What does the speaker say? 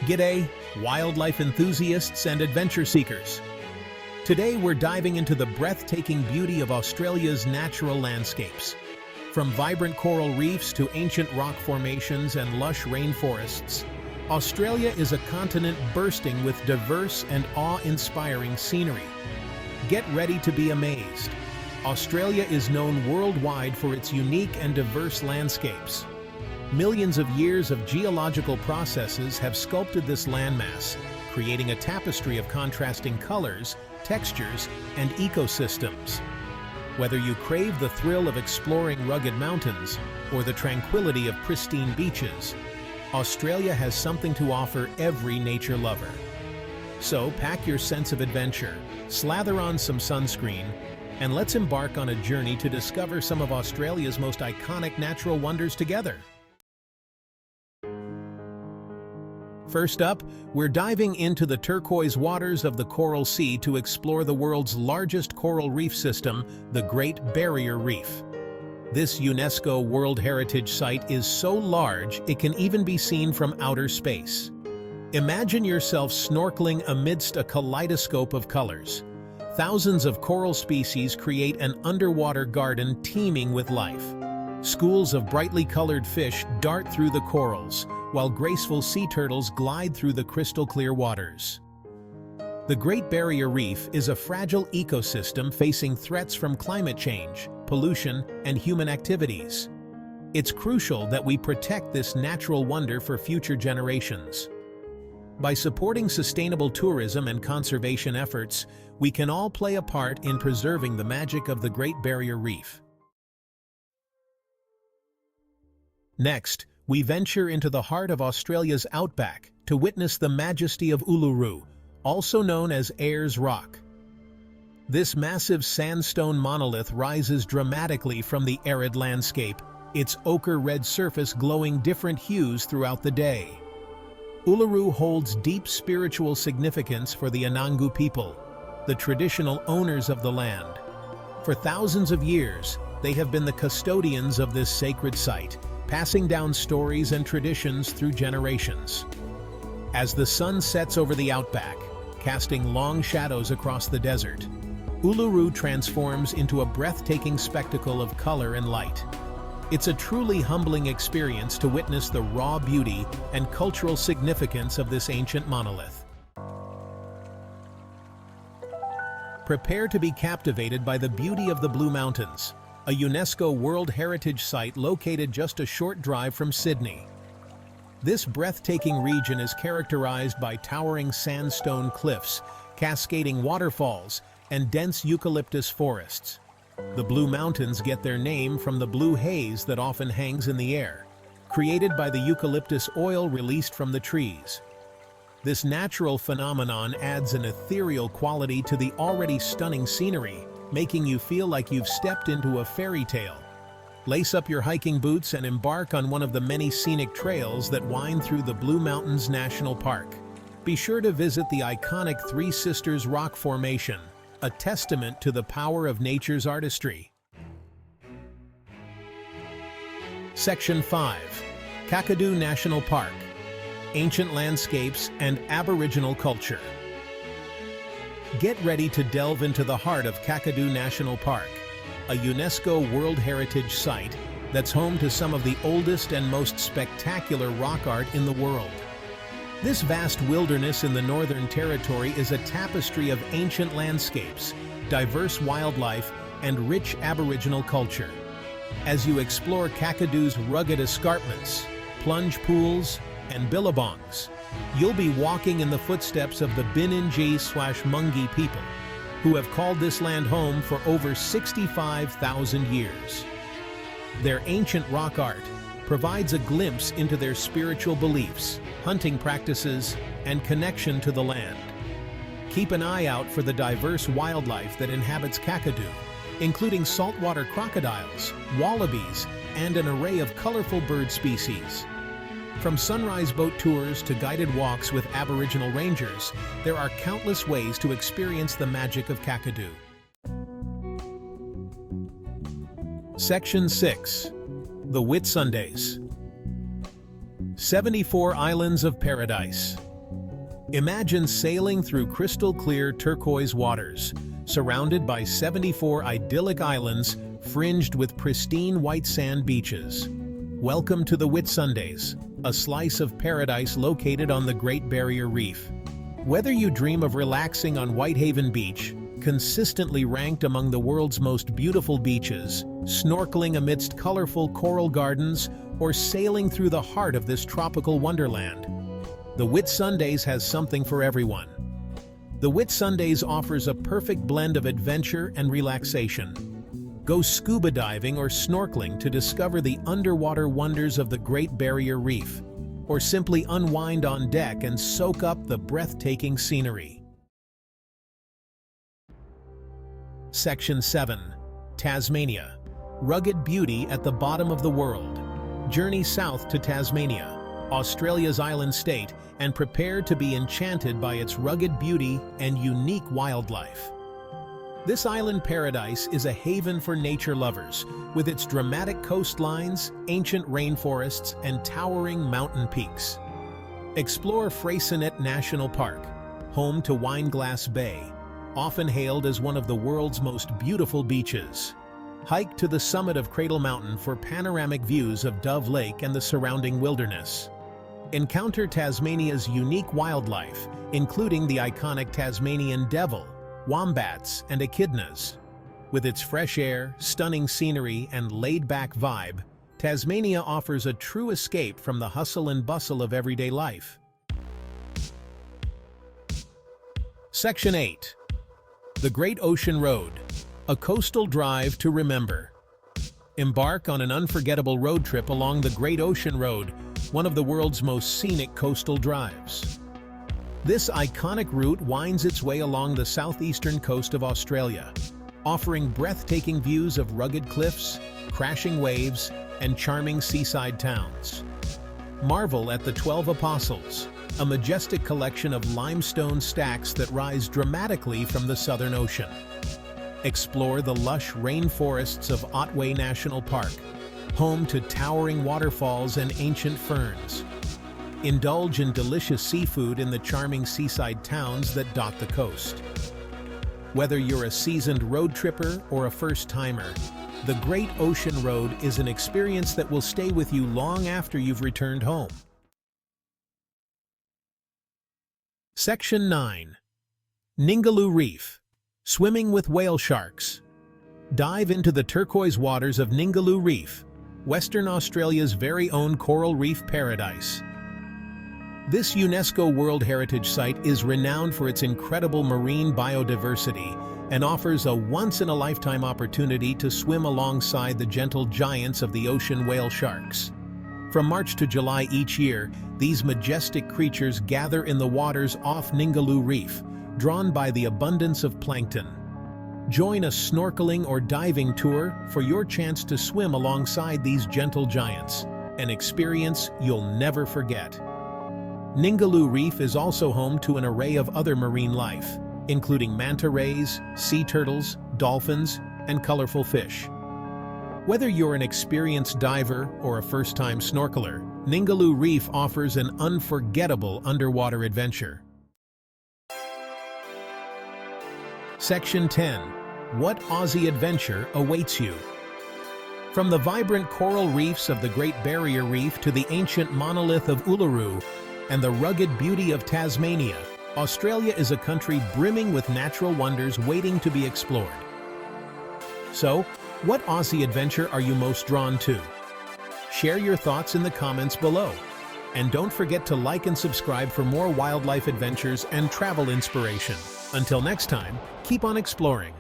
G'day, wildlife enthusiasts and adventure seekers. Today we're diving into the breathtaking beauty of Australia's natural landscapes. From vibrant coral reefs to ancient rock formations and lush rainforests, Australia is a continent bursting with diverse and awe-inspiring scenery. Get ready to be amazed. Australia is known worldwide for its unique and diverse landscapes. Millions of years of geological processes have sculpted this landmass, creating a tapestry of contrasting colors, textures, and ecosystems. Whether you crave the thrill of exploring rugged mountains or the tranquility of pristine beaches, Australia has something to offer every nature lover. So pack your sense of adventure, slather on some sunscreen, and let's embark on a journey to discover some of Australia's most iconic natural wonders together. First up, we're diving into the turquoise waters of the Coral Sea to explore the world's largest coral reef system, the Great Barrier Reef. This UNESCO World Heritage Site is so large it can even be seen from outer space. Imagine yourself snorkeling amidst a kaleidoscope of colors. Thousands of coral species create an underwater garden teeming with life. Schools of brightly colored fish dart through the corals, while graceful sea turtles glide through the crystal-clear waters. The Great Barrier Reef is a fragile ecosystem facing threats from climate change, pollution, and human activities. It's crucial that we protect this natural wonder for future generations. By supporting sustainable tourism and conservation efforts, we can all play a part in preserving the magic of the Great Barrier Reef. Next, we venture into the heart of Australia's Outback to witness the majesty of Uluru, also known as Ayers Rock. This massive sandstone monolith rises dramatically from the arid landscape, its ochre-red surface glowing different hues throughout the day. Uluru holds deep spiritual significance for the Anangu people, the traditional owners of the land. For thousands of years, they have been the custodians of this sacred site, passing down stories and traditions through generations. As the sun sets over the Outback, casting long shadows across the desert, Uluru transforms into a breathtaking spectacle of color and light. It's a truly humbling experience to witness the raw beauty and cultural significance of this ancient monolith. Prepare to be captivated by the beauty of the Blue Mountains, a UNESCO World Heritage Site located just a short drive from Sydney. This breathtaking region is characterized by towering sandstone cliffs, cascading waterfalls, and dense eucalyptus forests. The Blue Mountains get their name from the blue haze that often hangs in the air, created by the eucalyptus oil released from the trees. This natural phenomenon adds an ethereal quality to the already stunning scenery, making you feel like you've stepped into a fairy tale. Lace up your hiking boots and embark on one of the many scenic trails that wind through the Blue Mountains National Park. Be sure to visit the iconic Three Sisters Rock Formation, a testament to the power of nature's artistry. Section 5. Kakadu National Park, Ancient Landscapes and Aboriginal Culture. Get ready to delve into the heart of Kakadu National Park, a UNESCO World Heritage Site that's home to some of the oldest and most spectacular rock art in the world. This vast wilderness in the Northern Territory is a tapestry of ancient landscapes, diverse wildlife, and rich Aboriginal culture. As you explore Kakadu's rugged escarpments, plunge pools, and billabongs, you'll be walking in the footsteps of the Bininji/Mungi people, who have called this land home for over 65,000 years. Their ancient rock art provides a glimpse into their spiritual beliefs, hunting practices, and connection to the land. Keep an eye out for the diverse wildlife that inhabits Kakadu, including saltwater crocodiles, wallabies, and an array of colorful bird species. From sunrise boat tours to guided walks with Aboriginal rangers, there are countless ways to experience the magic of Kakadu. Section 6. The Whitsundays. 74 Islands of Paradise. Imagine sailing through crystal-clear turquoise waters, surrounded by 74 idyllic islands fringed with pristine white sand beaches. Welcome to the Whitsundays, a slice of paradise located on the Great Barrier Reef. Whether you dream of relaxing on Whitehaven Beach, consistently ranked among the world's most beautiful beaches, snorkeling amidst colorful coral gardens, or sailing through the heart of this tropical wonderland, the Whitsundays has something for everyone. The Whitsundays offers a perfect blend of adventure and relaxation. Go scuba diving or snorkeling to discover the underwater wonders of the Great Barrier Reef, or simply unwind on deck and soak up the breathtaking scenery. Section 7. Tasmania. Rugged beauty at the bottom of the world. Journey south to Tasmania, Australia's island state, and prepare to be enchanted by its rugged beauty and unique wildlife. This island paradise is a haven for nature lovers, with its dramatic coastlines, ancient rainforests, and towering mountain peaks. Explore Freycinet National Park, home to Wineglass Bay, often hailed as one of the world's most beautiful beaches. Hike to the summit of Cradle Mountain for panoramic views of Dove Lake and the surrounding wilderness. Encounter Tasmania's unique wildlife, including the iconic Tasmanian devil, wombats, and echidnas. With its fresh air, stunning scenery, and laid-back vibe, Tasmania offers a true escape from the hustle and bustle of everyday life. Section 8. The Great Ocean Road, a coastal drive to remember. Embark on an unforgettable road trip along the Great Ocean Road, one of the world's most scenic coastal drives. This iconic route winds its way along the southeastern coast of Australia, offering breathtaking views of rugged cliffs, crashing waves, and charming seaside towns. Marvel at the 12 Apostles, a majestic collection of limestone stacks that rise dramatically from the Southern Ocean. Explore the lush rainforests of Otway National Park, home to towering waterfalls and ancient ferns. Indulge in delicious seafood in the charming seaside towns that dot the coast. Whether you're a seasoned road tripper or a first-timer, the Great Ocean Road is an experience that will stay with you long after you've returned home. Section 9. Ningaloo Reef. Swimming with whale sharks. Dive into the turquoise waters of Ningaloo Reef, Western Australia's very own coral reef paradise. This UNESCO World Heritage Site is renowned for its incredible marine biodiversity and offers a once-in-a-lifetime opportunity to swim alongside the gentle giants of the ocean whale sharks. From March to July each year, these majestic creatures gather in the waters off Ningaloo Reef, drawn by the abundance of plankton. Join a snorkeling or diving tour for your chance to swim alongside these gentle giants, an experience you'll never forget. Ningaloo Reef is also home to an array of other marine life, including manta rays, sea turtles, dolphins, and colorful fish. Whether you're an experienced diver or a first-time snorkeler, Ningaloo Reef offers an unforgettable underwater adventure. Section 10. What Aussie adventure awaits you? From the vibrant coral reefs of the Great Barrier Reef to the ancient Monolith of Uluru and the rugged beauty of Tasmania, Australia is a country brimming with natural wonders waiting to be explored. So, what Aussie adventure are you most drawn to? Share your thoughts in the comments below. And don't forget to like and subscribe for more wildlife adventures and travel inspiration. Until next time, keep on exploring.